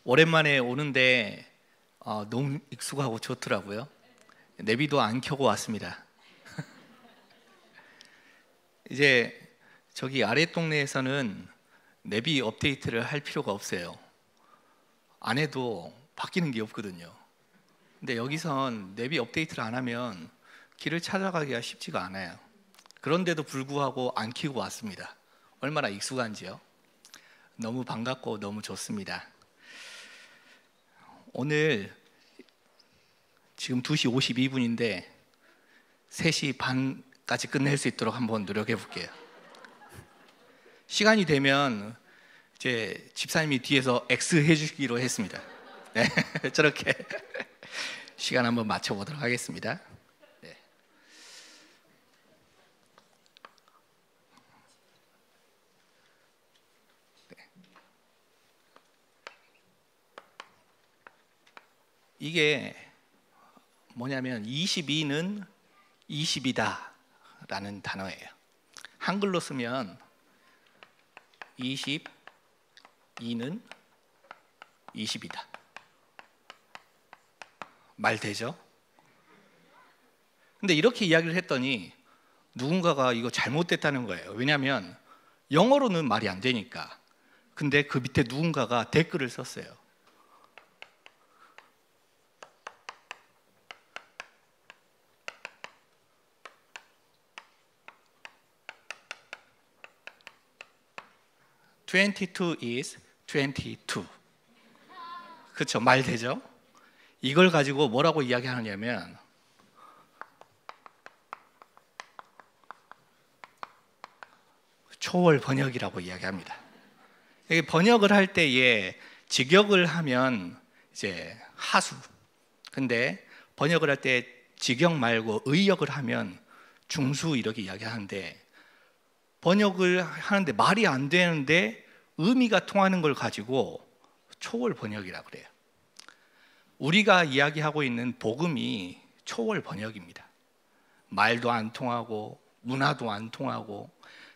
오랜만에 오는데 너무 익숙하고 좋더라고요. 내비도 안 켜고 왔습니다. 이제 저기 아래 동네에서는 내비 업데이트를 할 필요가 없어요. 안 해도 바뀌는 게 없거든요. 근데 여기선 내비 업데이트를 안 하면 길을 찾아가기가 쉽지가 않아요. 그런데도 불구하고 안 켜고 왔습니다. 얼마나 익숙한지요. 너무 반갑고 너무 좋습니다. 오늘 지금 2시 52분인데 3시 반까지 끝낼 수 있도록 한번 노력해 볼게요. 시간이 되면 이제 집사님이 뒤에서 X 해주기로 했습니다. 네, 저렇게 시간 한번 맞춰보도록 하겠습니다. 네. 이게 뭐냐면 22는 20이다 라는 단어예요. 한글로 쓰면 22는 20이다. 말 되죠? 근데 이렇게 이야기를 했더니 누군가가 이거 잘못됐다는 거예요. 왜냐하면 영어로는 말이 안 되니까. 근데 그 밑에 누군가가 댓글을 썼어요. (22) is 22. 그렇죠? 말 되죠? 이걸 가지고 뭐라고 이야기하느냐면 초월 번역이라고 이야기합니다. 이게 번역을 할 때에 직역을 하면 이제 하수. 근데 번역을 할 때 직역 말고 의역을 하면 중수 이렇게 이야기하는데, 번역을 하는데 말이 안 되는데 의미가 통하는 걸 가지고 초월 번역이라고 그래요. 우리가 이야기하고 있는 복음이 초월 번역입니다. 말도 안 통하고 문화도 안 통하고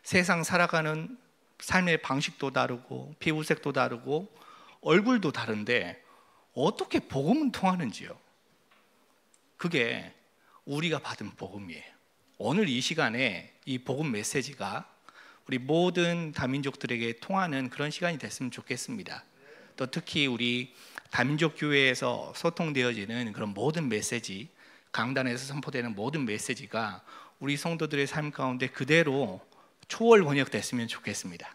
세상 살아가는 삶의 방식도 다르고 피부색도 다르고 얼굴도 다른데 어떻게 복음은 통하는지요? 그게 우리가 받은 복음이에요. 오늘 이 시간에 이 복음 메시지가 우리 모든 다민족들에게 통하는 그런 시간이 됐으면 좋겠습니다. 또 특히 우리 다민족 교회에서 소통되어지는 그런 모든 메시지, 강단에서 선포되는 모든 메시지가 우리 성도들의 삶 가운데 그대로 초월 번역됐으면 좋겠습니다.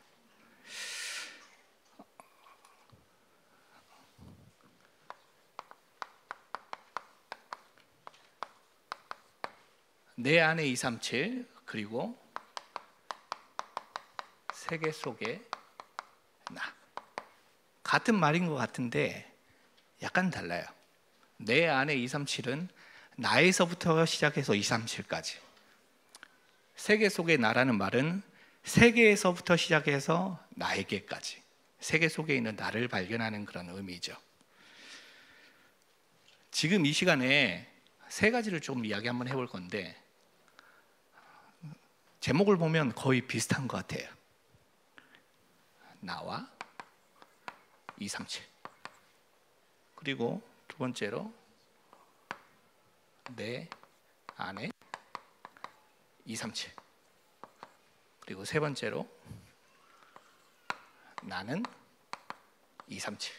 내 안에 237, 그리고 세계 속에 나. 같은 말인 것 같은데 약간 달라요. 내 안에 237은 나에서부터 시작해서 237까지. 세계 속에 나라는 말은 세계에서부터 시작해서 나에게까지. 세계 속에 있는 나를 발견하는 그런 의미죠. 지금 이 시간에 세 가지를 좀 이야기 한번 해볼 건데, 제목을 보면 거의 비슷한 것 같아요. 나와 237. 그리고 두 번째로 내 안에 237. 그리고 세 번째로 나는 237.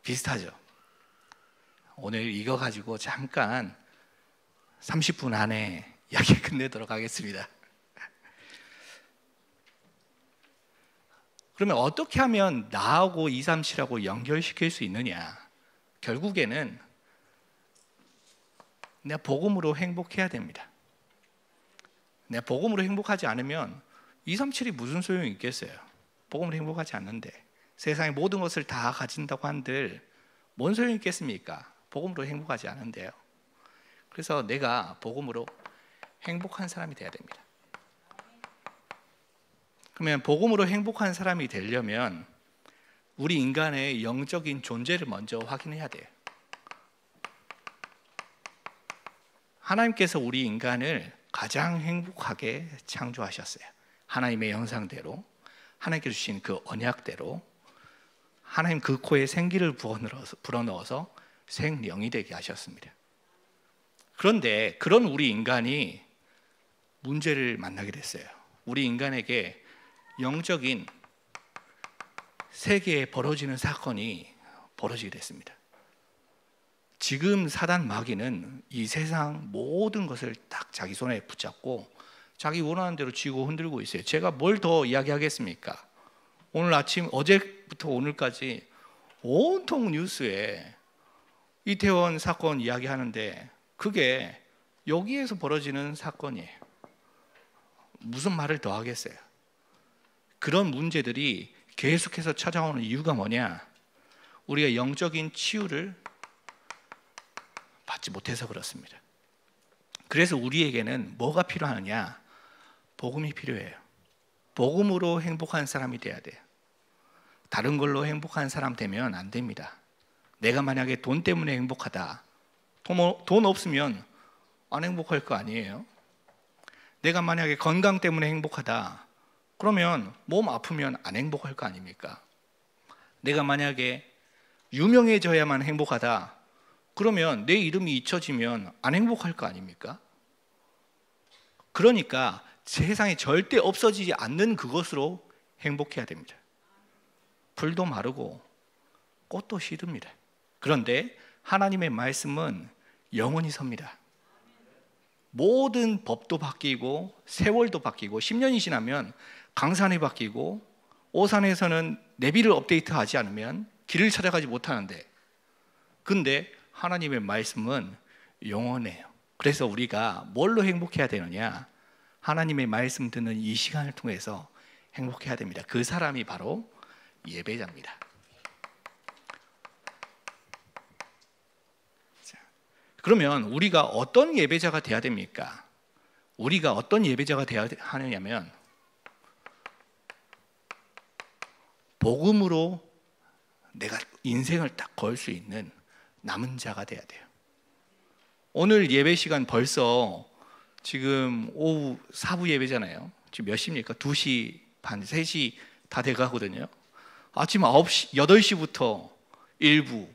비슷하죠? 오늘 이거 가지고 잠깐 30분 안에 이야기 끝내도록 하겠습니다. 그러면 어떻게 하면 나하고 237하고 연결시킬 수 있느냐? 결국에는 내가 복음으로 행복해야 됩니다. 내가 복음으로 행복하지 않으면 237이 무슨 소용이 있겠어요? 복음으로 행복하지 않는데 세상의 모든 것을 다 가진다고 한들 뭔 소용이 있겠습니까? 복음으로 행복하지 않은데요. 그래서 내가 복음으로 행복한 사람이 되어야 됩니다. 그러면 복음으로 행복한 사람이 되려면 우리 인간의 영적인 존재를 먼저 확인해야 돼요. 하나님께서 우리 인간을 가장 행복하게 창조하셨어요. 하나님의 형상대로, 하나님께서 주신 그 언약대로 하나님 그 코에 생기를 불어넣어서 생명이 되게 하셨습니다. 그런데 그런 우리 인간이 문제를 만나게 됐어요. 우리 인간에게 영적인 세계에 벌어지는 사건이 벌어지게 됐습니다. 지금 사단 마귀는 이 세상 모든 것을 딱 자기 손에 붙잡고 자기 원하는 대로 쥐고 흔들고 있어요. 제가 뭘 더 이야기하겠습니까? 오늘 아침, 어제부터 오늘까지 온통 뉴스에 이태원 사건 이야기하는데 그게 여기에서 벌어지는 사건이에요. 무슨 말을 더 하겠어요? 그런 문제들이 계속해서 찾아오는 이유가 뭐냐? 우리가 영적인 치유를 받지 못해서 그렇습니다. 그래서 우리에게는 뭐가 필요하느냐? 복음이 필요해요. 복음으로 행복한 사람이 돼야 돼요. 다른 걸로 행복한 사람 되면 안 됩니다. 내가 만약에 돈 때문에 행복하다. 돈 없으면 안 행복할 거 아니에요. 내가 만약에 건강 때문에 행복하다. 그러면 몸 아프면 안 행복할 거 아닙니까? 내가 만약에 유명해져야만 행복하다. 그러면 내 이름이 잊혀지면 안 행복할 거 아닙니까? 그러니까 세상에 절대 없어지지 않는 그것으로 행복해야 됩니다. 풀도 마르고 꽃도 시듭니다. 그런데 하나님의 말씀은 영원히 섭니다. 모든 법도 바뀌고 세월도 바뀌고 10년이 지나면 강산이 바뀌고 오산에서는 내비를 업데이트하지 않으면 길을 찾아가지 못하는데, 근데 하나님의 말씀은 영원해요. 그래서 우리가 뭘로 행복해야 되느냐? 하나님의 말씀 듣는 이 시간을 통해서 행복해야 됩니다. 그 사람이 바로 예배자입니다. 자, 그러면 우리가 어떤 예배자가 돼야 됩니까? 우리가 어떤 예배자가 돼야 하느냐면 복음으로 내가 인생을 딱 걸 수 있는 남은 자가 돼야 돼요. 오늘 예배 시간 벌써 지금 오후 4부 예배잖아요. 지금 몇 시입니까? 2시 반, 3시 다 돼가거든요. 아침 9시, 8시부터 1부,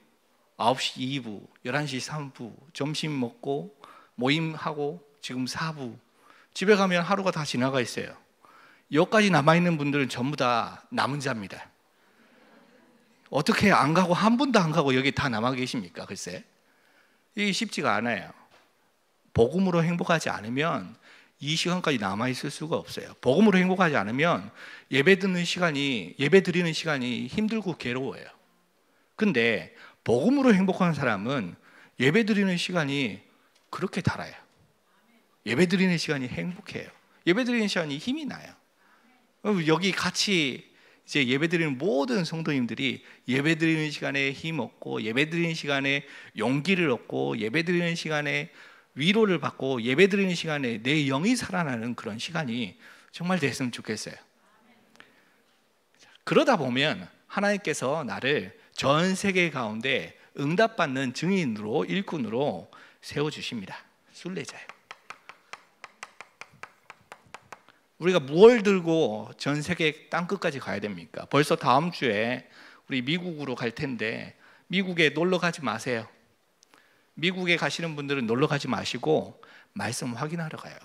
9시 2부, 11시 3부, 점심 먹고 모임하고 지금 4부. 집에 가면 하루가 다 지나가 있어요. 여기까지 남아있는 분들은 전부 다 남은 자입니다. 어떻게 안 가고 한 분도 안 가고 여기 다 남아 계십니까? 글쎄, 이게 쉽지가 않아요. 복음으로 행복하지 않으면 이 시간까지 남아 있을 수가 없어요. 복음으로 행복하지 않으면 예배 드리는 시간이 힘들고 괴로워요. 근데 복음으로 행복한 사람은 예배 드리는 시간이 그렇게 달아요. 예배 드리는 시간이 행복해요. 예배 드리는 시간이 힘이 나요. 여기 같이 이제 예배드리는 모든 성도님들이 예배드리는 시간에 힘 얻고, 예배드리는 시간에 용기를 얻고, 예배드리는 시간에 위로를 받고, 예배드리는 시간에 내 영이 살아나는 그런 시간이 정말 됐으면 좋겠어요. 그러다 보면 하나님께서 나를 전 세계 가운데 응답받는 증인으로, 일꾼으로 세워주십니다. 순례자예요. 우리가 무엇을 들고 전 세계 땅끝까지 가야 됩니까? 벌써 다음 주에 우리 미국으로 갈 텐데 미국에 놀러 가지 마세요. 미국에 가시는 분들은 놀러 가지 마시고 말씀 확인하러 가요.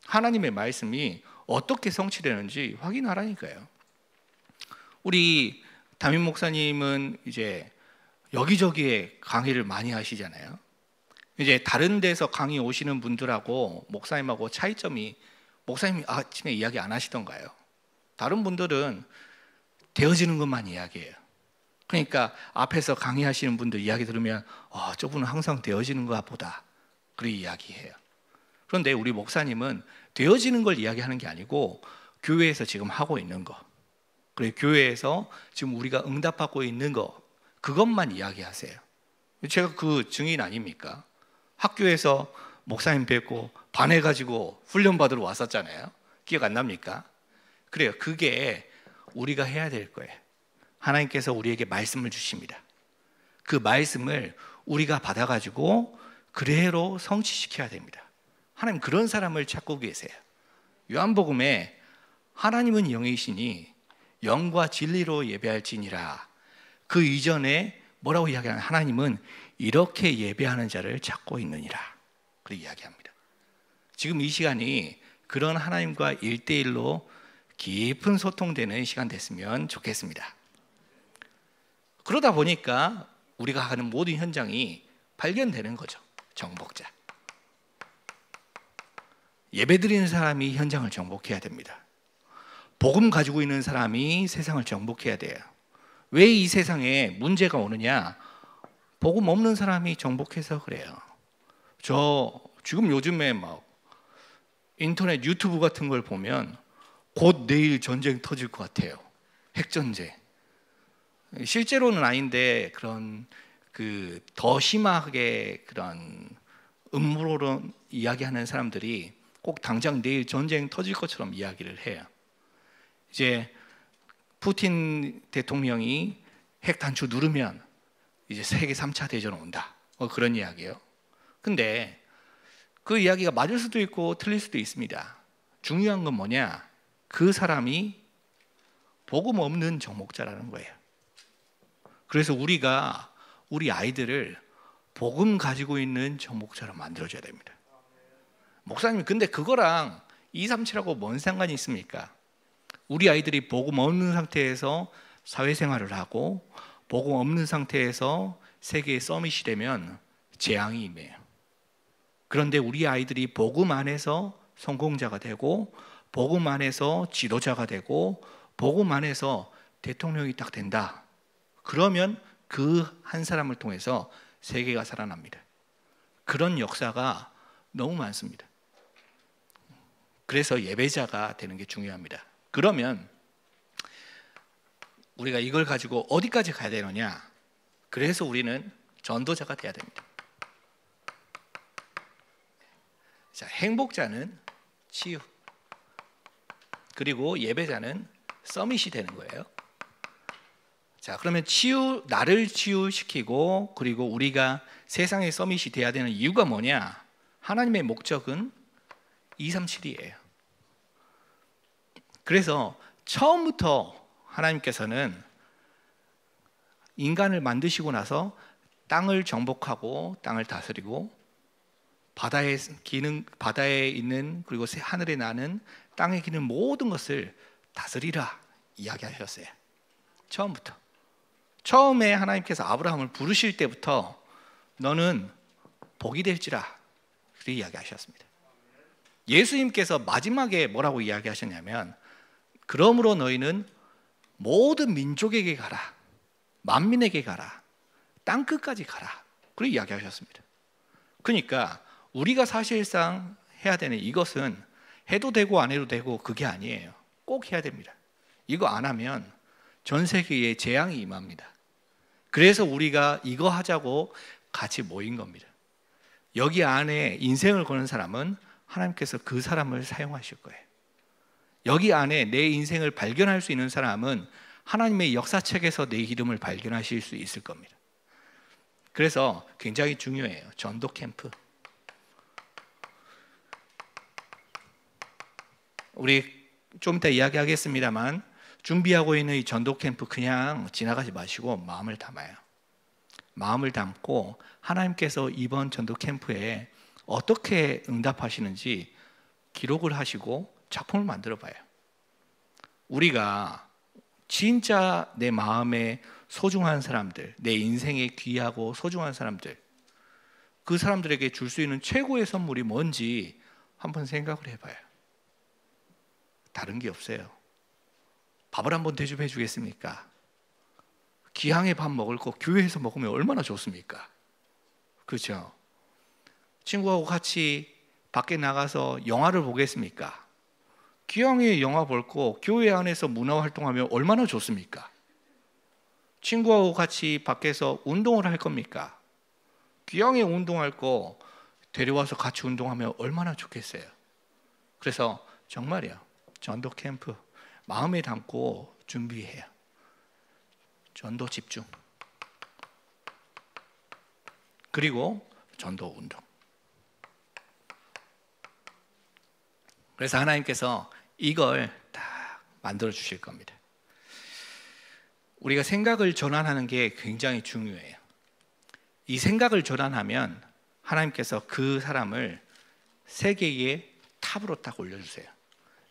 하나님의 말씀이 어떻게 성취되는지 확인하라니까요. 우리 담임 목사님은 이제 여기저기에 강의를 많이 하시잖아요. 이제 다른 데서 강의 오시는 분들하고 목사님하고 차이점이, 목사님이 아침에 이야기 안 하시던가요? 다른 분들은 되어지는 것만 이야기해요. 그러니까 앞에서 강의하시는 분들 이야기 들으면 저분은 항상 되어지는가 보다, 그렇게 이야기해요. 그런데 우리 목사님은 되어지는 걸 이야기하는 게 아니고 교회에서 지금 하고 있는 거, 그리고 교회에서 지금 우리가 응답받고 있는 거, 그것만 이야기하세요. 제가 그 증인 아닙니까? 학교에서 목사님 뵙고 반해가지고 훈련 받으러 왔었잖아요. 기억 안 납니까? 그래요. 그게 우리가 해야 될 거예요. 하나님께서 우리에게 말씀을 주십니다. 그 말씀을 우리가 받아가지고 그대로 성취시켜야 됩니다. 하나님 그런 사람을 찾고 계세요. 요한복음에 하나님은 영이시니 영과 진리로 예배할지니라, 그 이전에 뭐라고 이야기하냐? 하나님은 이렇게 예배하는 자를 찾고 있느니라. 그렇게 이야기합니다. 지금 이 시간이 그런 하나님과 1대1로 깊은 소통되는 시간 됐으면 좋겠습니다. 그러다 보니까 우리가 하는 모든 현장이 발견되는 거죠. 정복자. 예배드리는 사람이 현장을 정복해야 됩니다. 복음 가지고 있는 사람이 세상을 정복해야 돼요. 왜 이 세상에 문제가 오느냐? 복음 없는 사람이 정복해서 그래요. 저 지금 요즘에 막 인터넷 유튜브 같은 걸 보면 곧 내일 전쟁 터질 것 같아요. 핵전쟁. 실제로는 아닌데 그런 더 심하게 그런 음모론 이야기하는 사람들이 꼭 당장 내일 전쟁 터질 것처럼 이야기를 해요. 이제 푸틴 대통령이 핵 단추 누르면 이제 세계 3차 대전 온다. 그런 이야기예요. 근데 그 이야기가 맞을 수도 있고 틀릴 수도 있습니다. 중요한 건 뭐냐? 그 사람이 복음 없는 정복자라는 거예요. 그래서 우리가 우리 아이들을 복음 가지고 있는 정복자로 만들어줘야 됩니다. 목사님, 근데 그거랑 237하고 뭔 상관이 있습니까? 우리 아이들이 복음 없는 상태에서 사회생활을 하고 복음 없는 상태에서 세계의 서밋이 되면 재앙이 임해요. 그런데 우리 아이들이 복음 안에서 성공자가 되고 복음 안에서 지도자가 되고 복음 안에서 대통령이 딱 된다. 그러면 그 한 사람을 통해서 세계가 살아납니다. 그런 역사가 너무 많습니다. 그래서 예배자가 되는 게 중요합니다. 그러면 우리가 이걸 가지고 어디까지 가야 되느냐? 그래서 우리는 전도자가 돼야 됩니다. 자, 행복자는 치유, 그리고 예배자는 서밋이 되는 거예요. 자, 그러면 나를 치유시키고 그리고 우리가 세상의 서밋이 돼야 되는 이유가 뭐냐? 하나님의 목적은 237이에요. 그래서 처음부터 하나님께서는 인간을 만드시고 나서 땅을 정복하고 땅을 다스리고 바다에 있는 그리고 하늘에 나는 땅에 기는 모든 것을 다스리라 이야기하셨어요. 처음부터. 처음에 하나님께서 아브라함을 부르실 때부터 너는 복이 될지라 그렇게 이야기하셨습니다. 예수님께서 마지막에 뭐라고 이야기하셨냐면 그러므로 너희는 모든 민족에게 가라, 만민에게 가라, 땅끝까지 가라 그렇게 이야기하셨습니다. 그러니까 우리가 사실상 해야 되는 이것은 해도 되고 안 해도 되고 그게 아니에요. 꼭 해야 됩니다. 이거 안 하면 전 세계에 재앙이 임합니다. 그래서 우리가 이거 하자고 같이 모인 겁니다. 여기 안에 인생을 거는 사람은 하나님께서 그 사람을 사용하실 거예요. 여기 안에 내 인생을 발견할 수 있는 사람은 하나님의 역사책에서 내 이름을 발견하실 수 있을 겁니다. 그래서 굉장히 중요해요. 전도 캠프. 우리 좀 이따 이야기하겠습니다만 준비하고 있는 이 전도 캠프 그냥 지나가지 마시고 마음을 담아요. 마음을 담고 하나님께서 이번 전도 캠프에 어떻게 응답하시는지 기록을 하시고 작품을 만들어 봐요. 우리가 진짜 내 마음에 소중한 사람들, 내 인생에 귀하고 소중한 사람들, 그 사람들에게 줄 수 있는 최고의 선물이 뭔지 한번 생각을 해봐요. 다른 게 없어요. 밥을 한번 대접해 주겠습니까? 기왕에 밥 먹을 거 교회에서 먹으면 얼마나 좋습니까? 그렇죠? 친구하고 같이 밖에 나가서 영화를 보겠습니까? 기왕에 영화 볼 거 교회 안에서 문화활동하면 얼마나 좋습니까? 친구하고 같이 밖에서 운동을 할 겁니까? 기왕에 운동할 거 데려와서 같이 운동하면 얼마나 좋겠어요? 그래서 정말이요, 전도 캠프 마음에 담고 준비해요. 전도 집중, 그리고 전도 운동. 그래서 하나님께서 이걸 다 만들어 주실 겁니다. 우리가 생각을 전환하는 게 굉장히 중요해요. 이 생각을 전환하면 하나님께서 그 사람을 세계의 탑으로 딱 올려주세요.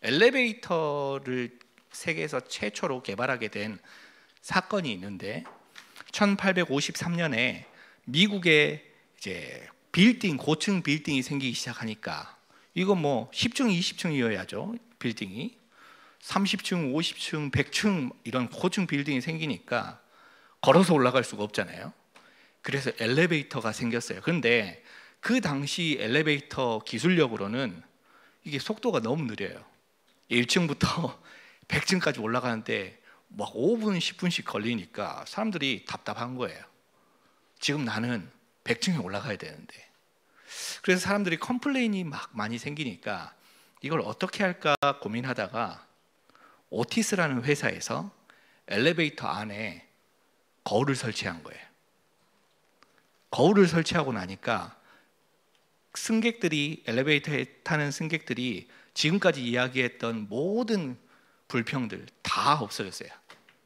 엘리베이터를 세계에서 최초로 개발하게 된 사건이 있는데 1853년에 미국에 이제 빌딩, 고층 빌딩이 생기기 시작하니까 이거 뭐 10층, 20층이어야죠. 빌딩이 30층, 50층, 100층 이런 고층 빌딩이 생기니까 걸어서 올라갈 수가 없잖아요. 그래서 엘리베이터가 생겼어요. 그런데 그 당시 엘리베이터 기술력으로는 이게 속도가 너무 느려요. 1층부터 100층까지 올라가는데 막 5분, 10분씩 걸리니까 사람들이 답답한 거예요. 지금 나는 100층에 올라가야 되는데. 그래서 사람들이 컴플레인이 막 많이 생기니까 이걸 어떻게 할까 고민하다가 오티스라는 회사에서 엘리베이터 안에 거울을 설치한 거예요. 거울을 설치하고 나니까 승객들이, 엘리베이터에 타는 승객들이 지금까지 이야기했던 모든 불평들 다 없어졌어요.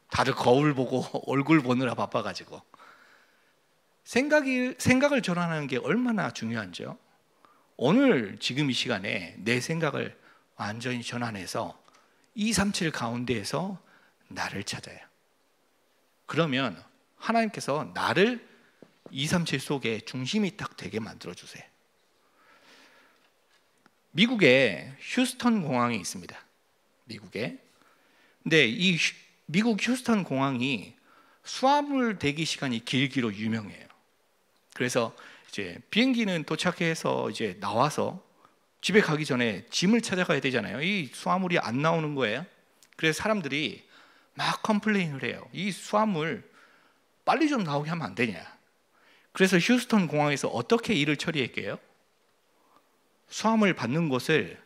다들 거울 보고 얼굴 보느라 바빠가지고. 생각을 전환하는 게 얼마나 중요한지요. 오늘 지금 이 시간에 내 생각을 완전히 전환해서 237 가운데에서 나를 찾아요. 그러면 하나님께서 나를 237 속에 중심이 딱 되게 만들어주세요. 미국에 휴스턴 공항이 있습니다. 미국에. 근데 이 미국 휴스턴 공항이 수화물 대기 시간이 길기로 유명해요. 그래서 이제 비행기는 도착해서 이제 나와서 집에 가기 전에 짐을 찾아가야 되잖아요. 이 수화물이 안 나오는 거예요. 그래서 사람들이 막 컴플레인을 해요. 이 수화물 빨리 좀 나오게 하면 안 되냐. 그래서 휴스턴 공항에서 어떻게 일을 처리했게요? 수화물 받는 곳을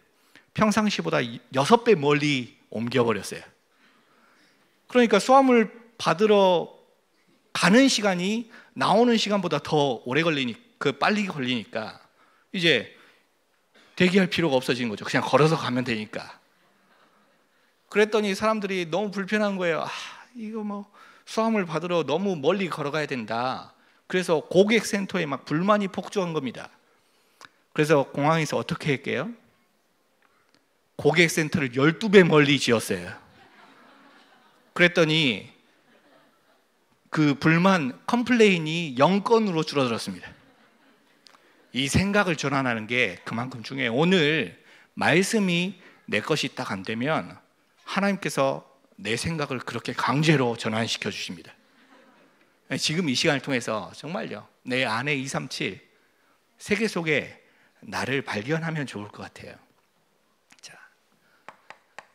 평상시보다 6배 멀리 옮겨버렸어요. 그러니까 수화물 받으러 가는 시간이 나오는 시간보다 더 오래 빨리 걸리니까 이제 대기할 필요가 없어진 거죠. 그냥 걸어서 가면 되니까. 그랬더니 사람들이 너무 불편한 거예요. 이거 뭐 수화물 받으러 너무 멀리 걸어가야 된다. 그래서 고객센터에 막 불만이 폭주한 겁니다. 그래서 공항에서 어떻게 했게요? 고객센터를 12배 멀리 지었어요. 그랬더니 그 불만, 컴플레인이 0건으로 줄어들었습니다. 이 생각을 전환하는 게 그만큼 중요해요. 오늘 말씀이 내 것이 딱 안 되면 하나님께서 내 생각을 그렇게 강제로 전환시켜 주십니다. 지금 이 시간을 통해서 정말요, 내 안에 237 세계 속에 나를 발견하면 좋을 것 같아요. 자,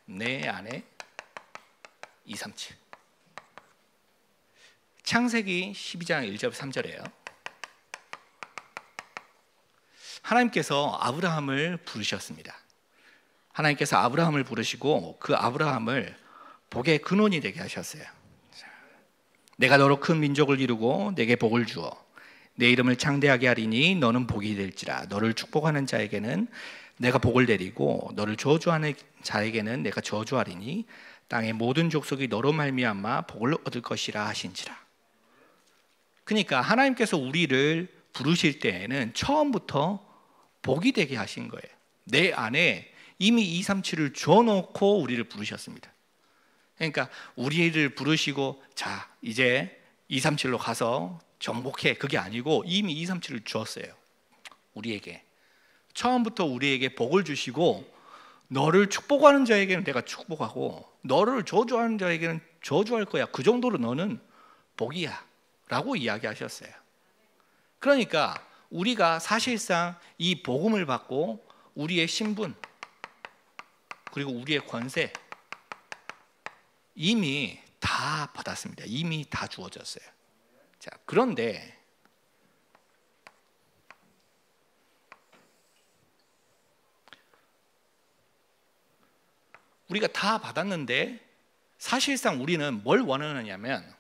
내 안에 237. 창세기 12장 1절 3절이에요. 하나님께서 아브라함을 부르셨습니다. 하나님께서 아브라함을 부르시고 그 아브라함을 복의 근원이 되게 하셨어요. 내가 너로 큰 민족을 이루고 내게 복을 주어 내 이름을 창대하게 하리니 너는 복이 될지라. 너를 축복하는 자에게는 내가 복을 내리고 너를 저주하는 자에게는 내가 저주하리니 땅의 모든 족속이 너로 말미암아 복을 얻을 것이라 하신지라. 그러니까 하나님께서 우리를 부르실 때에는 처음부터 복이 되게 하신 거예요. 내 안에 이미 237을 줘놓고 우리를 부르셨습니다. 그러니까 우리를 부르시고 자 이제 237로 가서 정복해, 그게 아니고 이미 237을 주었어요. 우리에게 처음부터 우리에게 복을 주시고 너를 축복하는 자에게는 내가 축복하고 너를 저주하는 자에게는 저주할 거야. 그 정도로 너는 복이야 라고 이야기하셨어요. 그러니까 우리가 사실상 이 복음을 받고 우리의 신분 그리고 우리의 권세 이미 다 받았습니다. 이미 다 주어졌어요. 자, 그런데 우리가 다 받았는데 사실상 우리는 뭘 원하느냐면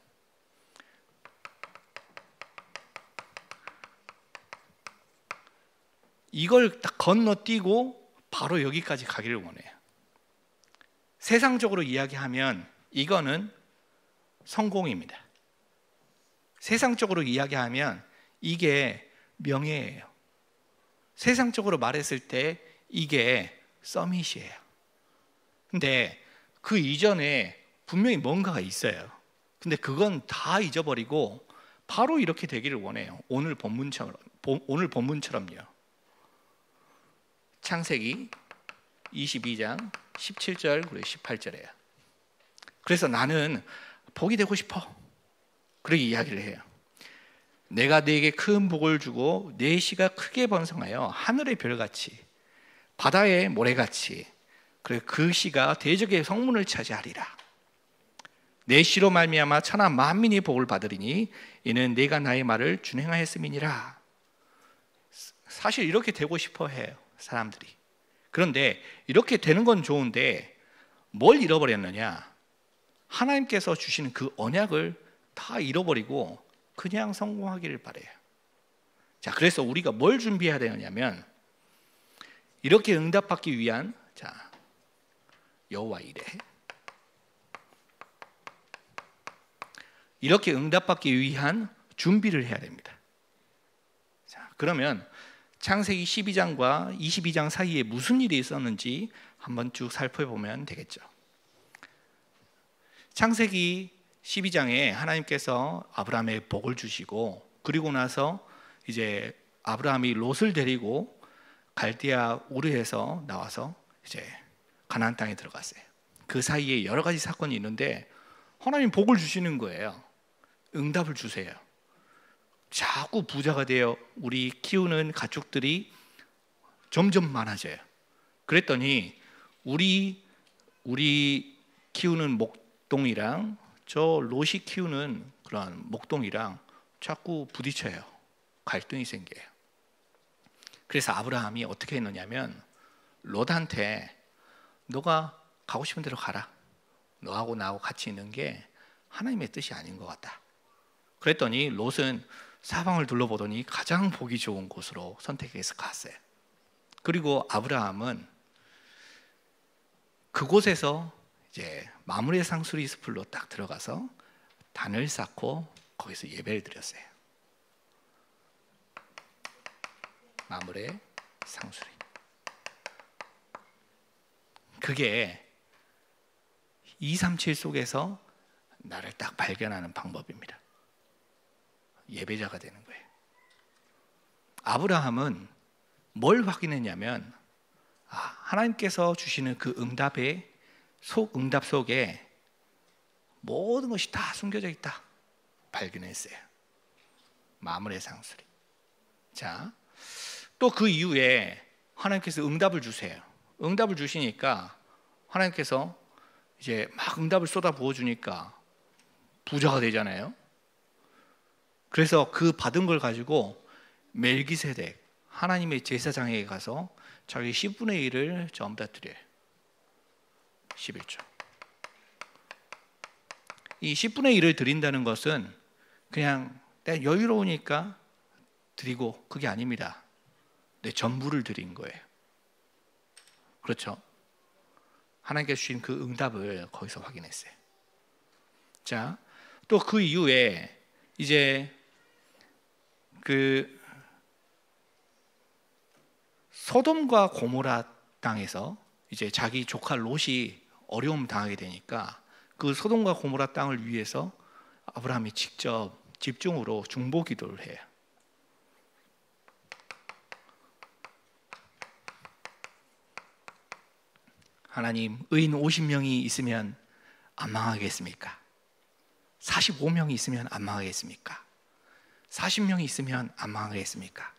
이걸 딱 건너뛰고 바로 여기까지 가기를 원해요. 세상적으로 이야기하면 이거는 성공입니다. 세상적으로 이야기하면 이게 명예예요. 세상적으로 말했을 때 이게 서밋이에요. 근데 그 이전에 분명히 뭔가가 있어요. 근데 그건 다 잊어버리고 바로 이렇게 되기를 원해요. 오늘 본문처럼요. 창세기 22장 17절 그리고 18절이에요. 그래서 나는 복이 되고 싶어. 그렇게 이야기를 해요. 내가 네게 큰 복을 주고 네 씨가 크게 번성하여 하늘의 별같이 바다의 모래같이 그리고 그 씨가 대적의 성문을 차지하리라. 내 씨로 말미암아 천하 만민이 복을 받으리니 이는 내가 나의 말을 준행하였음이니라. 사실 이렇게 되고 싶어 해요, 사람들이. 그런데 이렇게 되는 건 좋은데 뭘 잃어버렸느냐? 하나님께서 주시는 그 언약을 다 잃어버리고 그냥 성공하기를 바래요. 자, 그래서 우리가 뭘 준비해야 되느냐면 이렇게 응답받기 위한 여호와 이레, 이렇게 응답받기 위한 준비를 해야 됩니다. 자, 그러면 창세기 12장과 22장 사이에 무슨 일이 있었는지 한번 쭉 살펴보면 되겠죠. 창세기 12장에 하나님께서 아브라함의 복을 주시고 그리고 나서 이제 아브라함이 롯을 데리고 갈대아 우르에서 나와서 이제 가나안 땅에 들어갔어요. 그 사이에 여러 가지 사건이 있는데 하나님 복을 주시는 거예요. 응답을 주세요. 자꾸 부자가 되어 우리 키우는 가축들이 점점 많아져요. 그랬더니 우리 키우는 목동이랑 저 롯이 키우는 그런 목동이랑 자꾸 부딪혀요. 갈등이 생겨요. 그래서 아브라함이 어떻게 했느냐면 롯한테 너가 가고 싶은 대로 가라. 너하고 나하고 같이 있는 게 하나님의 뜻이 아닌 것 같다. 그랬더니 롯은 사방을 둘러보더니 가장 보기 좋은 곳으로 선택해서 갔어요. 그리고 아브라함은 그곳에서 이제 마므레 상수리 숲으로 딱 들어가서 단을 쌓고 거기서 예배를 드렸어요. 마므레 상수리. 그게 237 속에서 나를 딱 발견하는 방법입니다. 예배자가 되는 거예요. 아브라함은 뭘 확인했냐면 하나님께서 주시는 그 응답의 응답 속에 모든 것이 다 숨겨져 있다 발견했어요. 마므레 상수리. 자, 또 그 이후에 하나님께서 응답을 주세요. 응답을 주시니까 하나님께서 이제 막 응답을 쏟아 부어 주니까 부자가 되잖아요. 그래서 그 받은 걸 가지고 멜기세덱 하나님의 제사장에게 가서 자기 10분의 1을 전부 다 드려요. 11조. 이 10분의 1을 드린다는 것은 그냥 내가 여유로우니까 드리고 그게 아닙니다. 내 전부를 드린 거예요. 그렇죠? 하나님께서 주신 그 응답을 거기서 확인했어요. 자, 또 그 이후에 이제 그 소돔과 고모라 땅에서 이제 자기 조카 롯이 어려움 당하게 되니까 그 소돔과 고모라 땅을 위해서 아브라함이 직접 집중으로 중보 기도를 해요. 하나님, 의인 50명이 있으면 안 망하겠습니까? 45명이 있으면 안 망하겠습니까? 40명이 있으면 안 망하겠습니까?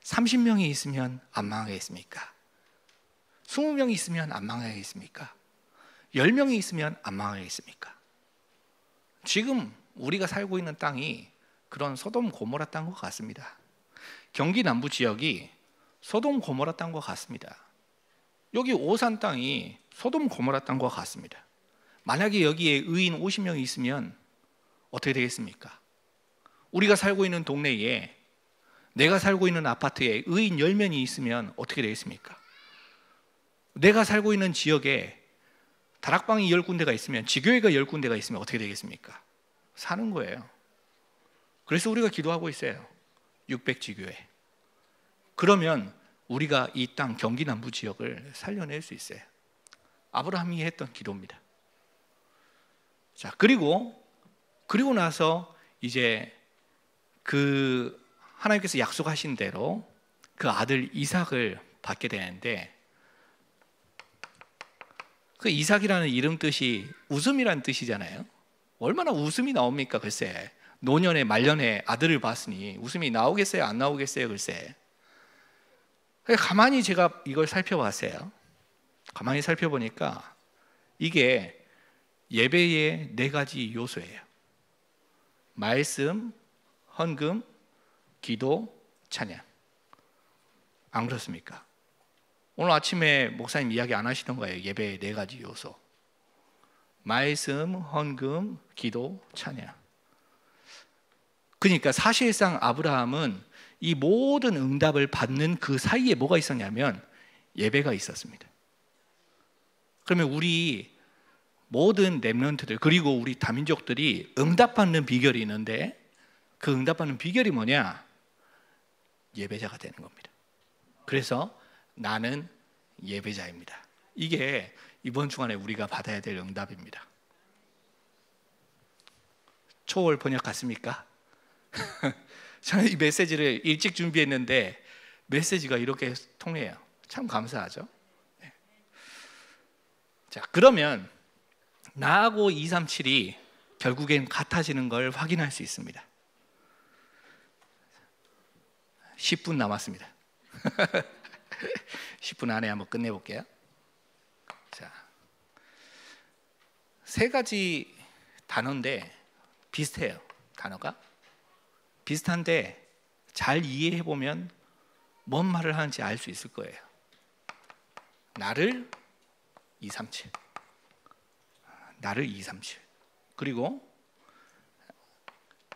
30명이 있으면 안 망하겠습니까? 20명이 있으면 안 망하겠습니까? 10명이 있으면 안 망하겠습니까? 지금 우리가 살고 있는 땅이 그런 소돔 고모라 땅과 같습니다. 경기 남부 지역이 소돔 고모라 땅과 같습니다. 여기 오산 땅이 소돔 고모라 땅과 같습니다. 만약에 여기에 의인 50명이 있으면 어떻게 되겠습니까? 우리가 살고 있는 동네에, 내가 살고 있는 아파트에 의인 10명이 있으면 어떻게 되겠습니까? 내가 살고 있는 지역에 다락방이 10군데가 있으면, 지교회가 10군데가 있으면 어떻게 되겠습니까? 사는 거예요. 그래서 우리가 기도하고 있어요. 600지교회. 그러면 우리가 이 땅 경기 남부 지역을 살려낼 수 있어요. 아브라함이 했던 기도입니다. 자, 그리고 나서 이제 그 하나님께서 약속하신 대로 그 아들 이삭을 받게 되는데, 그 이삭이라는 이름 뜻이 웃음이라는 뜻이잖아요. 얼마나 웃음이 나옵니까? 글쎄, 노년에 말년에 아들을 봤으니 웃음이 나오겠어요? 안 나오겠어요? 글쎄. 가만히 제가 이걸 살펴봤어요. 가만히 살펴보니까 이게 예배의 4가지 요소예요. 말씀, 헌금, 기도, 찬양. 안 그렇습니까? 오늘 아침에 목사님 이야기 안 하시던 거예요. 예배의 4가지 요소. 말씀, 헌금, 기도, 찬양. 그러니까 사실상 아브라함은 이 모든 응답을 받는 그 사이에 뭐가 있었냐면 예배가 있었습니다. 그러면 우리 모든 렘넌트들, 그리고 우리 다민족들이 응답받는 비결이 있는데, 그 응답받는 비결이 뭐냐? 예배자가 되는 겁니다. 그래서 나는 예배자입니다. 이게 이번 주간에 우리가 받아야 될 응답입니다. 초월 번역 같습니까? 저는 이 메시지를 일찍 준비했는데 메시지가 이렇게 통해요. 참 감사하죠. 네. 자, 그러면 나하고 237이 결국엔 같아지는 걸 확인할 수 있습니다. 10분 남았습니다. 10분 안에 한번 끝내볼게요. 자, 3가지 단어인데 비슷해요. 단어가 비슷한데 잘 이해해보면 뭔 말을 하는지 알 수 있을 거예요. 나를 237, 나를 237, 그리고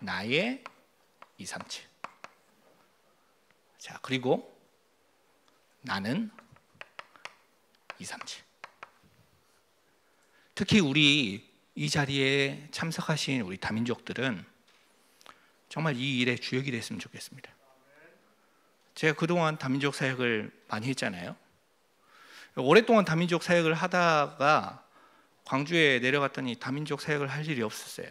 나의 237. 자, 그리고 나는 237. 특히 우리 이 자리에 참석하신 우리 다민족들은 정말 이 일의 주역이 됐으면 좋겠습니다. 제가 그동안 다민족 사역을 많이 했잖아요. 오랫동안 다민족 사역을 하다가 광주에 내려갔더니 다민족 사역을 할 일이 없었어요.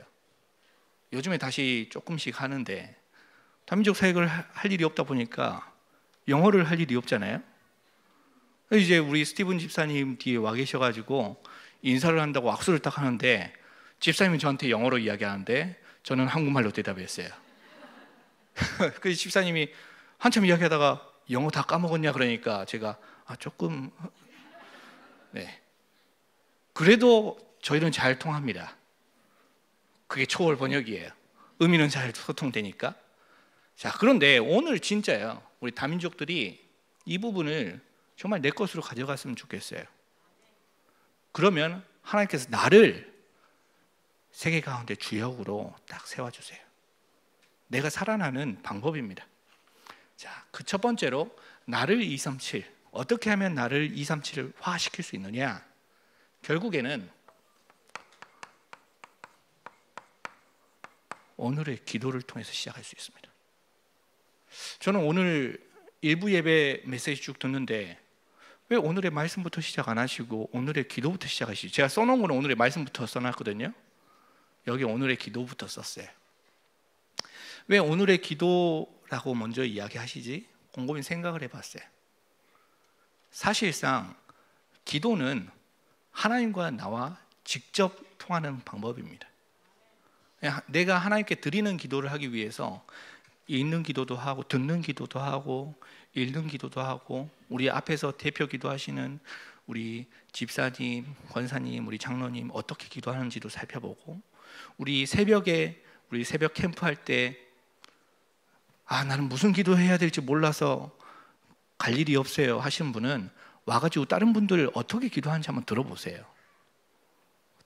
요즘에 다시 조금씩 하는데 다민족 사역을 할 일이 없다 보니까 영어를 할 일이 없잖아요. 이제 우리 스티븐 집사님 뒤에 와 계셔가지고 인사를 한다고 악수를 딱 하는데 집사님이 저한테 영어로 이야기하는데 저는 한국말로 대답했어요. 그 집사님이 한참 이야기하다가 영어 다 까먹었냐 그러니까 제가 조금 네. 그래도 저희는 잘 통합니다. 그게 초월 번역이에요. 의미는 잘 소통되니까. 자, 그런데 오늘 진짜요. 우리 다민족들이 이 부분을 정말 내 것으로 가져갔으면 좋겠어요. 그러면 하나님께서 나를 세계 가운데 주역으로 딱 세워주세요. 내가 살아나는 방법입니다. 자, 그 첫 번째로 나를 237. 어떻게 하면 나를 237을 화시킬 수 있느냐? 결국에는 오늘의 기도를 통해서 시작할 수 있습니다. 저는 오늘 일부 예배 메시지 쭉 듣는데 왜 오늘의 말씀부터 시작 안 하시고 오늘의 기도부터 시작하시죠? 제가 써놓은 거는 오늘의 말씀부터 써놨거든요. 여기 오늘의 기도부터 썼어요. 왜 오늘의 기도라고 먼저 이야기하시지? 곰곰이 생각을 해봤어요. 사실상 기도는 하나님과 나와 직접 통하는 방법입니다. 내가 하나님께 드리는 기도를 하기 위해서 읽는 기도도 하고 듣는 기도도 하고 읽는 기도도 하고 우리 앞에서 대표 기도하시는 우리 집사님, 권사님, 우리 장로님 어떻게 기도하는지도 살펴보고 우리 새벽 캠프 할 때 나는 무슨 기도해야 될지 몰라서 갈 일이 없어요 하시는 분은 와가지고 다른 분들 어떻게 기도하는지 한번 들어보세요.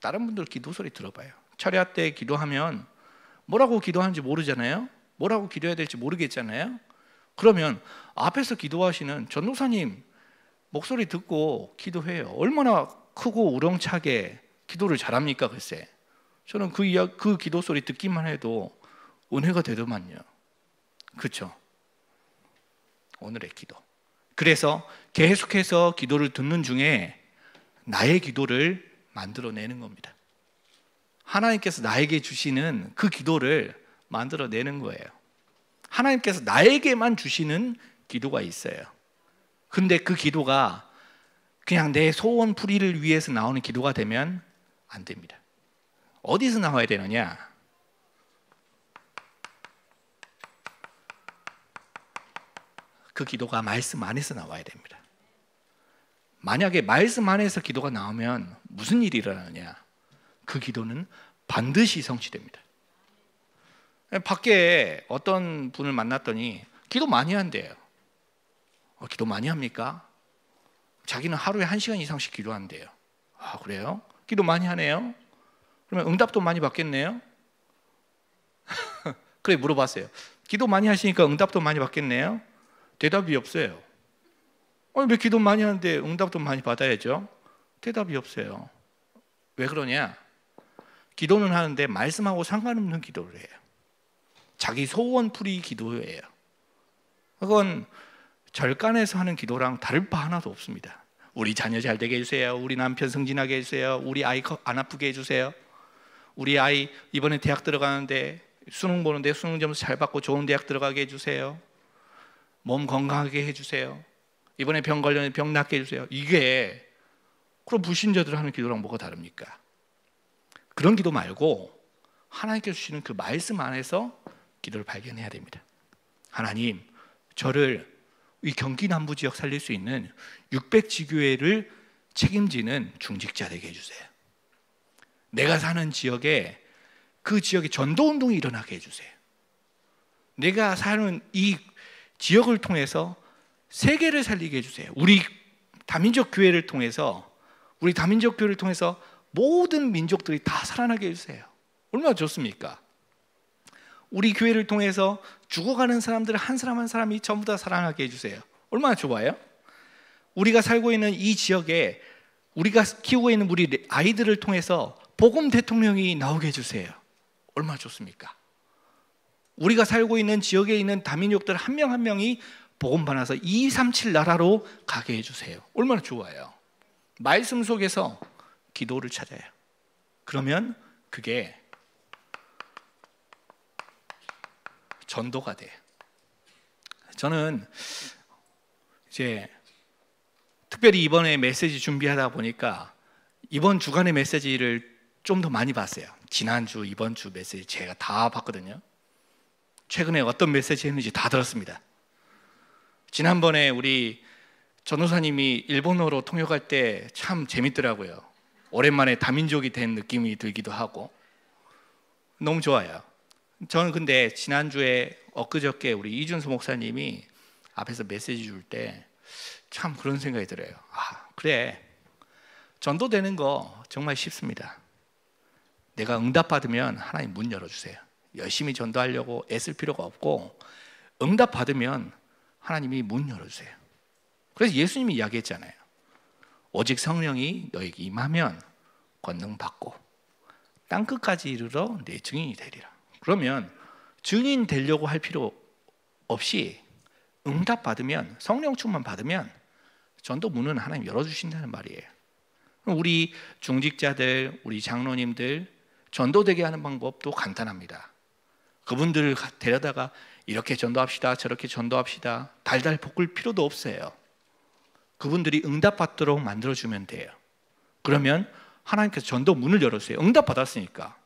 다른 분들 기도 소리 들어봐요. 철야 때 기도하면 뭐라고 기도하는지 모르잖아요. 뭐라고 기도해야 될지 모르겠잖아요. 그러면 앞에서 기도하시는 전도사님 목소리 듣고 기도해요. 얼마나 크고 우렁차게 기도를 잘합니까 글쎄. 저는 그 기도 소리 듣기만 해도 은혜가 되더만요. 그렇죠? 오늘의 기도. 그래서 계속해서 기도를 듣는 중에 나의 기도를 만들어내는 겁니다. 하나님께서 나에게 주시는 그 기도를 만들어내는 거예요. 하나님께서 나에게만 주시는 기도가 있어요. 근데 그 기도가 그냥 내 소원 풀이를 위해서 나오는 기도가 되면 안 됩니다. 어디서 나와야 되느냐? 그 기도가 말씀 안에서 나와야 됩니다. 만약에 말씀 안에서 기도가 나오면 무슨 일이 일어나느냐? 그 기도는 반드시 성취됩니다. 밖에 어떤 분을 만났더니 기도 많이 한대요. 기도 많이 합니까? 자기는 하루에 1시간 이상씩 기도한대요. 아, 그래요? 기도 많이 하네요? 그러면 응답도 많이 받겠네요? 그래 물어봤어요. 기도 많이 하시니까 응답도 많이 받겠네요? 대답이 없어요. 왜 기도 많이 하는데 응답도 많이 받아야죠? 대답이 없어요. 왜 그러냐? 기도는 하는데 말씀하고 상관없는 기도를 해요. 자기 소원 풀이 기도예요. 그건 절간에서 하는 기도랑 다를 바 하나도 없습니다. 우리 자녀 잘 되게 해주세요. 우리 남편 승진하게 해주세요. 우리 아이 안 아프게 해주세요. 우리 아이 이번에 대학 들어가는데 수능 보는데 수능 점수 잘 받고 좋은 대학 들어가게 해주세요. 몸 건강하게 해주세요. 이번에 병 걸렸는데 병 낫게 해주세요. 이게 그럼 불신자들 하는 기도랑 뭐가 다릅니까? 그런 기도 말고 하나님께서 주시는 그 말씀 안에서 기도를 발견해야 됩니다. 하나님, 저를 이 경기 남부 지역 살릴 수 있는 600지교회를 책임지는 중직자 되게 해주세요. 내가 사는 지역에 그 지역에 전도운동이 일어나게 해주세요. 내가 사는 이 지역을 통해서 세계를 살리게 해주세요. 우리 다민족 교회를 통해서 모든 민족들이 다 살아나게 해주세요. 얼마나 좋습니까? 우리 교회를 통해서 죽어가는 사람들 한 사람 한 사람이 전부 다 살아나게 해주세요. 얼마나 좋아요? 우리가 살고 있는 이 지역에 우리가 키우고 있는 우리 아이들을 통해서 복음 대통령이 나오게 해주세요. 얼마나 좋습니까? 우리가 살고 있는 지역에 있는 다민족들 한 명 한 명이 복음 받아서 237 나라로 가게 해주세요. 얼마나 좋아요. 말씀 속에서 기도를 찾아요. 그러면 그게 전도가 돼요. 저는 이제 특별히 이번에 메시지 준비하다 보니까 이번 주간의 메시지를 좀 더 많이 봤어요. 지난주, 이번 주 메시지 제가 다 봤거든요. 최근에 어떤 메시지 했는지 다 들었습니다. 지난번에 우리 전도사님이 일본어로 통역할 때 참 재밌더라고요. 오랜만에 다민족이 된 느낌이 들기도 하고 너무 좋아요. 저는 근데 지난주에 엊그저께 우리 이준수 목사님이 앞에서 메시지 줄 때 참 그런 생각이 들어요. 아, 그래, 전도되는 거 정말 쉽습니다. 내가 응답받으면 하나님 문 열어주세요. 열심히 전도하려고 애쓸 필요가 없고 응답받으면 하나님이 문 열어주세요. 그래서 예수님이 이야기했잖아요. 오직 성령이 너에게 임하면 권능 받고 땅끝까지 이르러 내 증인이 되리라. 그러면 증인 되려고 할 필요 없이 응답 받으면, 성령 충만 받으면 전도 문은 하나님 열어주신다는 말이에요. 우리 중직자들, 우리 장로님들 전도되게 하는 방법도 간단합니다. 그분들을 데려다가 이렇게 전도합시다, 저렇게 전도합시다 달달 볶을 필요도 없어요. 그분들이 응답받도록 만들어주면 돼요. 그러면 하나님께서 전도 문을 열어주세요. 응답받았으니까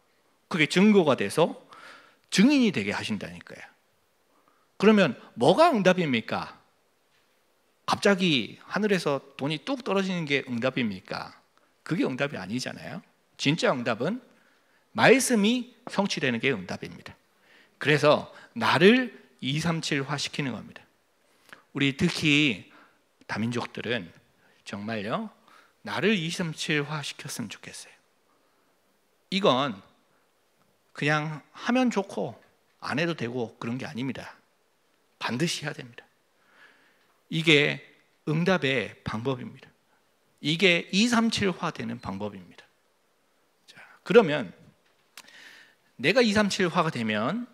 그게 증거가 돼서 증인이 되게 하신다니까요. 그러면 뭐가 응답입니까? 갑자기 하늘에서 돈이 뚝 떨어지는 게 응답입니까? 그게 응답이 아니잖아요. 진짜 응답은 말씀이 성취되는 게 응답입니다. 그래서 나를 237화 시키는 겁니다. 우리 특히 다민족들은 정말요, 나를 237화 시켰으면 좋겠어요. 이건 그냥 하면 좋고 안 해도 되고 그런 게 아닙니다. 반드시 해야 됩니다. 이게 응답의 방법입니다. 이게 237화 되는 방법입니다. 자, 그러면 내가 237화가 되면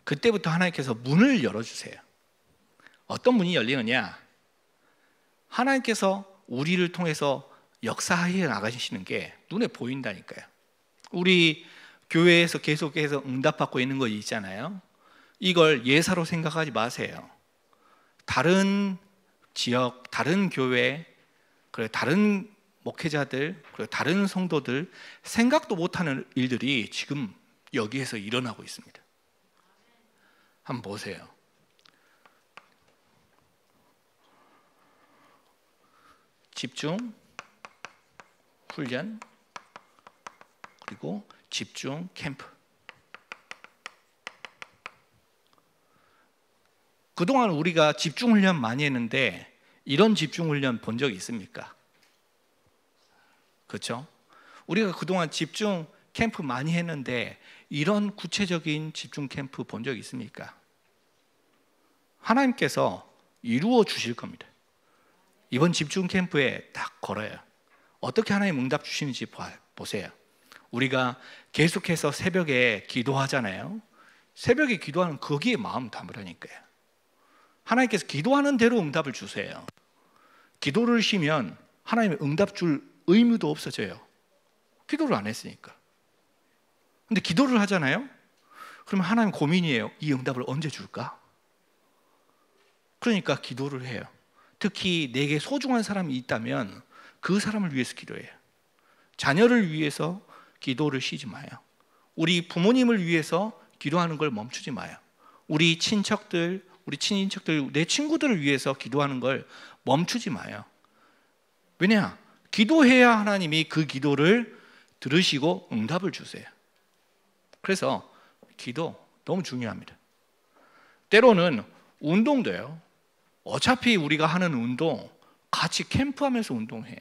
그때부터 하나님께서 문을 열어주세요. 어떤 문이 열리느냐? 하나님께서 우리를 통해서 역사해 나가시는 게 눈에 보인다니까요. 우리 교회에서 계속해서 응답받고 있는 거 있잖아요. 이걸 예사로 생각하지 마세요. 다른 지역, 다른 교회, 그리고 다른 목회자들, 그리고 다른 성도들 생각도 못하는 일들이 지금 여기에서 일어나고 있습니다. 한번 보세요. 집중, 훈련, 그리고 집중 캠프. 그동안 우리가 집중 훈련 많이 했는데 이런 집중 훈련 본 적 있습니까? 그렇죠? 우리가 그동안 집중 캠프 많이 했는데 이런 구체적인 집중 캠프 본 적 있습니까? 하나님께서 이루어 주실 겁니다. 이번 집중 캠프에 딱 걸어요. 어떻게 하나님 응답 주시는지 보세요. 우리가 계속해서 새벽에 기도하잖아요. 새벽에 기도하는 거기에 마음 담으라니까요. 하나님께서 기도하는 대로 응답을 주세요. 기도를 쉬면 하나님의 응답 줄 의무도 없어져요. 기도를 안 했으니까. 근데 기도를 하잖아요. 그러면 하나님 고민이에요. 이 응답을 언제 줄까? 그러니까 기도를 해요. 특히 내게 소중한 사람이 있다면 그 사람을 위해서 기도해요. 자녀를 위해서 기도를 쉬지 마요. 우리 부모님을 위해서 기도하는 걸 멈추지 마요. 우리 친척들, 우리 친인척들, 내 친구들을 위해서 기도하는 걸 멈추지 마요. 왜냐? 기도해야 하나님이 그 기도를 들으시고 응답을 주세요. 그래서 기도 너무 중요합니다. 때로는 운동도요. 어차피 우리가 하는 운동 같이 캠프하면서 운동해요.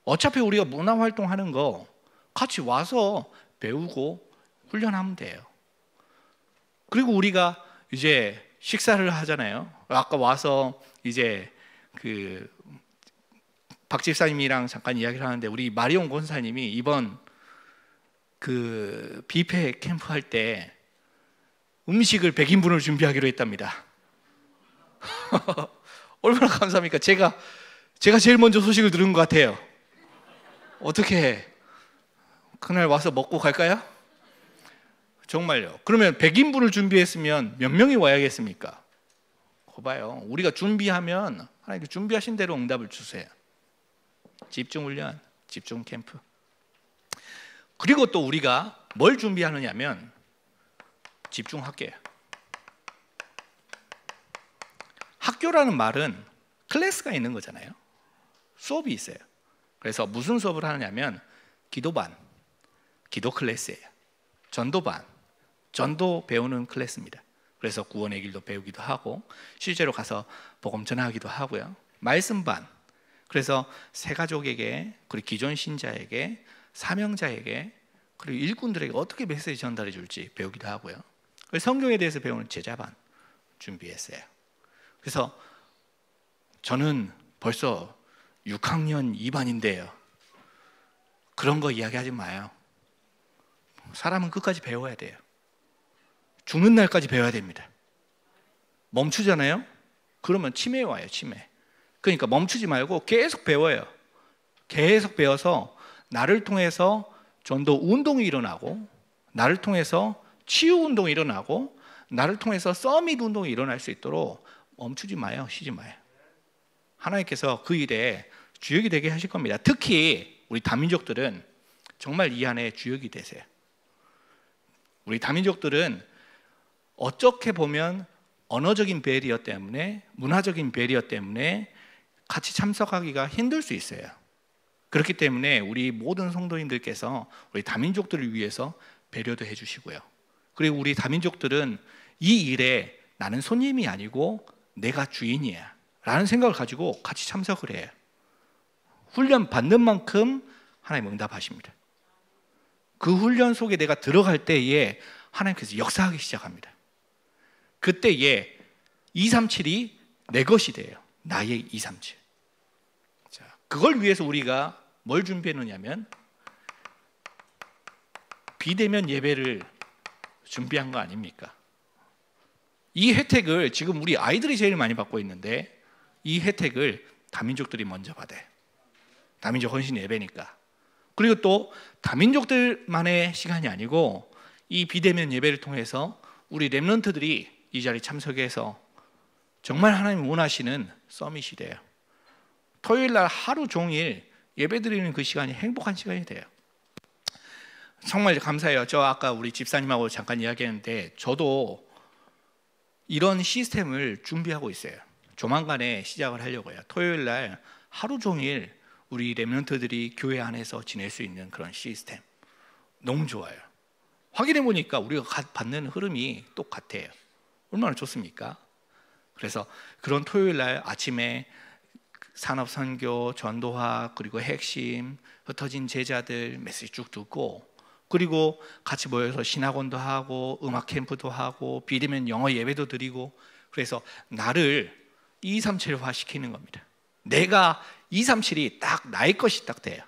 어차피 우리가 문화활동하는 거 같이 와서 배우고 훈련하면 돼요. 그리고 우리가 이제 식사를 하잖아요. 아까 와서 이제 박 집사님이랑 잠깐 이야기를 하는데 우리 마리온 권사님이 이번 뷔페 캠프 할 때 음식을 100인분을 준비하기로 했답니다. 얼마나 감사합니까? 제가 제일 먼저 소식을 들은 것 같아요. 어떻게 그날 와서 먹고 갈까요? 정말요. 그러면 100인분을 준비했으면 몇 명이 와야겠습니까? 봐요. 우리가 준비하면 하나님께 준비하신 대로 응답을 주세요. 집중 훈련, 집중 캠프. 그리고 또 우리가 뭘 준비하느냐면 집중학교예요. 학교라는 말은 클래스가 있는 거잖아요. 수업이 있어요. 그래서 무슨 수업을 하느냐면 기도반, 기도 클래스예요. 전도반, 전도 배우는 클래스입니다. 그래서 구원의 길도 배우기도 하고 실제로 가서 복음 전하기도 하고요. 말씀반, 그래서 새가족에게, 그리고 기존 신자에게, 사명자에게, 그리고 일꾼들에게 어떻게 메시지 전달해 줄지 배우기도 하고요. 성경에 대해서 배우는 제자반 준비했어요. 그래서 저는 벌써 6학년 2반인데요. 그런 거 이야기하지 마요. 사람은 끝까지 배워야 돼요. 죽는 날까지 배워야 됩니다. 멈추잖아요? 그러면 치매에 와요, 치매. 그러니까 멈추지 말고 계속 배워요. 계속 배워서 나를 통해서 전도 운동이 일어나고, 나를 통해서 치유 운동이 일어나고, 나를 통해서 서밋 운동이 일어날 수 있도록 멈추지 마요, 쉬지 마요. 하나님께서 그 일에 주역이 되게 하실 겁니다. 특히 우리 다민족들은 정말 이 안에 주역이 되세요. 우리 다민족들은 어떻게 보면 언어적인 배리어 때문에, 문화적인 배리어 때문에 같이 참석하기가 힘들 수 있어요. 그렇기 때문에 우리 모든 성도님들께서 우리 다민족들을 위해서 배려도 해주시고요. 그리고 우리 다민족들은 이 일에 나는 손님이 아니고 내가 주인이야 라는 생각을 가지고 같이 참석을 해요. 훈련 받는 만큼 하나님 응답하십니다. 그 훈련 속에 내가 들어갈 때에 하나님께서 역사하기 시작합니다. 그때에 237이 내 것이 돼요. 나의 237. 자, 그걸 위해서 우리가 뭘 준비했느냐면 비대면 예배를 준비한 거 아닙니까? 이 혜택을 지금 우리 아이들이 제일 많이 받고 있는데 이 혜택을 다민족들이 먼저 받아요. 다민족 헌신 예배니까. 그리고 또 다민족들만의 시간이 아니고 이 비대면 예배를 통해서 우리 렘넌트들이 이 자리에 참석해서 정말 하나님 원하시는 서밋이 돼요. 토요일 날 하루 종일 예배드리는 그 시간이 행복한 시간이 돼요. 정말 감사해요. 저 아까 우리 집사님하고 잠깐 이야기했는데 저도 이런 시스템을 준비하고 있어요. 조만간에 시작을 하려고요. 토요일 날 하루 종일 우리 렘넌트들이 교회 안에서 지낼 수 있는 그런 시스템 너무 좋아요. 확인해 보니까 우리가 받는 흐름이 똑같아요. 얼마나 좋습니까? 그래서 그런 토요일 날 아침에 산업선교, 전도학, 그리고 핵심, 흩어진 제자들 메시지 쭉 듣고 그리고 같이 모여서 신학원도 하고 음악 캠프도 하고 비대면 영어 예배도 드리고 그래서 나를 237화 시키는 겁니다. 내가 237이 딱 나의 것이 딱 돼요.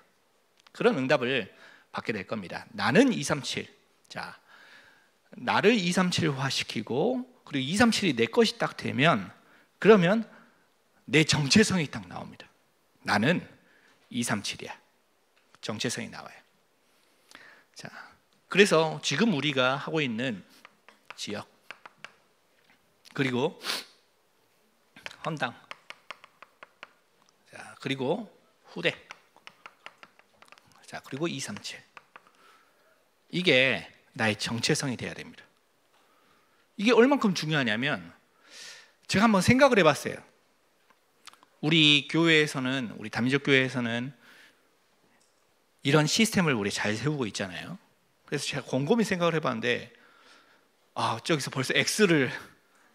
그런 응답을 받게 될 겁니다. 나는 237. 자, 나를 237화 시키고 그리고 237이 내 것이 딱 되면 그러면 내 정체성이 딱 나옵니다. 나는 237이야. 정체성이 나와요. 자, 그래서 지금 우리가 하고 있는 지역 그리고 헌당 자, 그리고 후대 자, 그리고 237 이게 나의 정체성이 돼야 됩니다. 이게 얼만큼 중요하냐면 제가 한번 생각을 해봤어요. 우리 교회에서는 우리 다민족 교회에서는 이런 시스템을 우리 잘 세우고 있잖아요. 그래서 제가 곰곰이 생각을 해봤는데 저기서 벌써 X를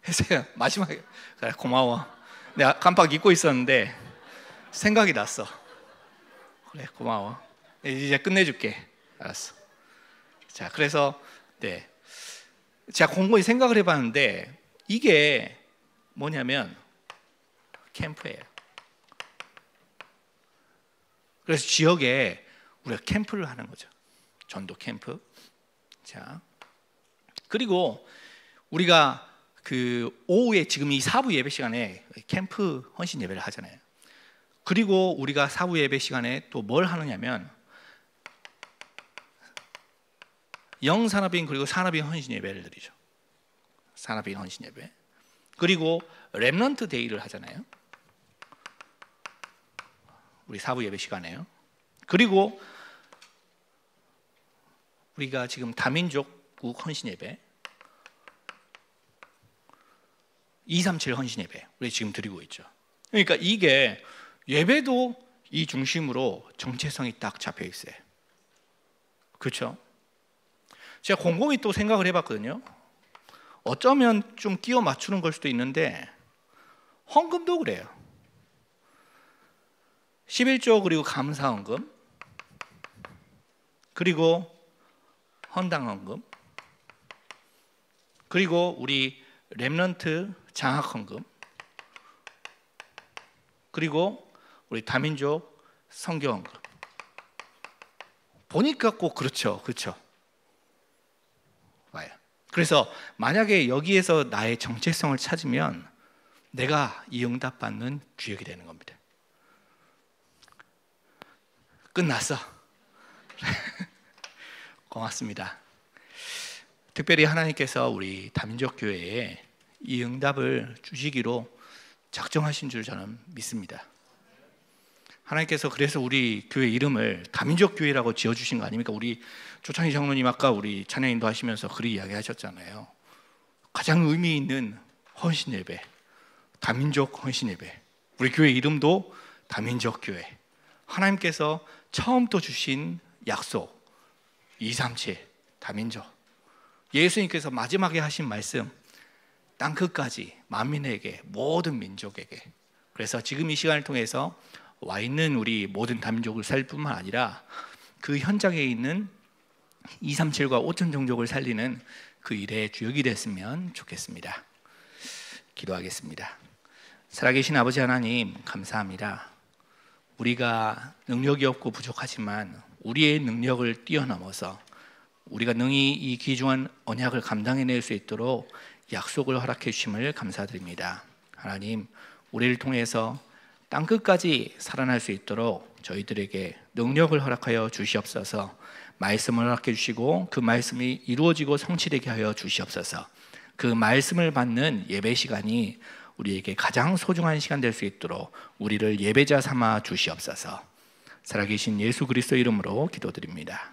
했어요. 마지막에 그래, 고마워. 내가 깜빡 잊고 있었는데 생각이 났어. 그래 고마워. 이제 끝내줄게. 알았어. 자 그래서 네 제가 곰곰이 생각을 해봤는데 이게 뭐냐면 캠프예요. 그래서 지역에 우리가 캠프를 하는 거죠. 전도 캠프. 자, 그리고 우리가 그 오후에 지금 이 사부 예배 시간에 캠프 헌신 예배를 하잖아요. 그리고 우리가 사부 예배 시간에 또 뭘 하느냐면 영산업인 그리고 산업인 헌신 예배를 드리죠. 산업인 헌신 예배. 그리고 렘넌트 데이를 하잖아요. 우리 사부 예배 시간에요. 그리고 우리가 지금 다민족국 헌신 예배 237 헌신 예배 우리 지금 드리고 있죠. 그러니까 이게 예배도 이 중심으로 정체성이 딱 잡혀 있어요. 그렇죠? 제가 곰곰이 또 생각을 해봤거든요. 어쩌면 좀 끼워 맞추는 걸 수도 있는데 헌금도 그래요. 11조 그리고 감사헌금 그리고 헌당헌금 그리고 우리 렘넌트 장학헌금 그리고 우리 다민족 선교헌금 보니까 꼭 그렇죠. 와요. 그래서 만약에 여기에서 나의 정체성을 찾으면 내가 이 응답받는 주역이 되는 겁니다. 끝났어. 고맙습니다. 특별히 하나님께서 우리 다민족 교회에 이 응답을 주시기로 작정하신 줄 저는 믿습니다. 하나님께서 그래서 우리 교회 이름을 다민족 교회라고 지어주신 거 아닙니까? 우리 조창희 장로님 아까 우리 찬양인도 하시면서 그리 이야기하셨잖아요. 가장 의미 있는 헌신 예배, 다민족 헌신 예배. 우리 교회 이름도 다민족 교회. 하나님께서 처음부터 주신 약속 237 다민족. 예수님께서 마지막에 하신 말씀 땅끝까지 만민에게 모든 민족에게. 그래서 지금 이 시간을 통해서 와 있는 우리 모든 다민족을 살 뿐만 아니라 그 현장에 있는 237과 5천 종족을 살리는 그 일의 주역이 됐으면 좋겠습니다. 기도하겠습니다. 살아계신 아버지 하나님 감사합니다. 우리가 능력이 없고 부족하지만 우리의 능력을 뛰어넘어서 우리가 능히 이 귀중한 언약을 감당해낼 수 있도록 약속을 허락해 주심을 감사드립니다. 하나님, 우리를 통해서 땅끝까지 살아날 수 있도록 저희들에게 능력을 허락하여 주시옵소서. 말씀을 허락해 주시고 그 말씀이 이루어지고 성취되게 하여 주시옵소서. 그 말씀을 받는 예배 시간이 우리에게 가장 소중한 시간 될 수 있도록 우리를 예배자 삼아 주시옵소서. 살아계신 예수 그리스도 이름으로 기도드립니다.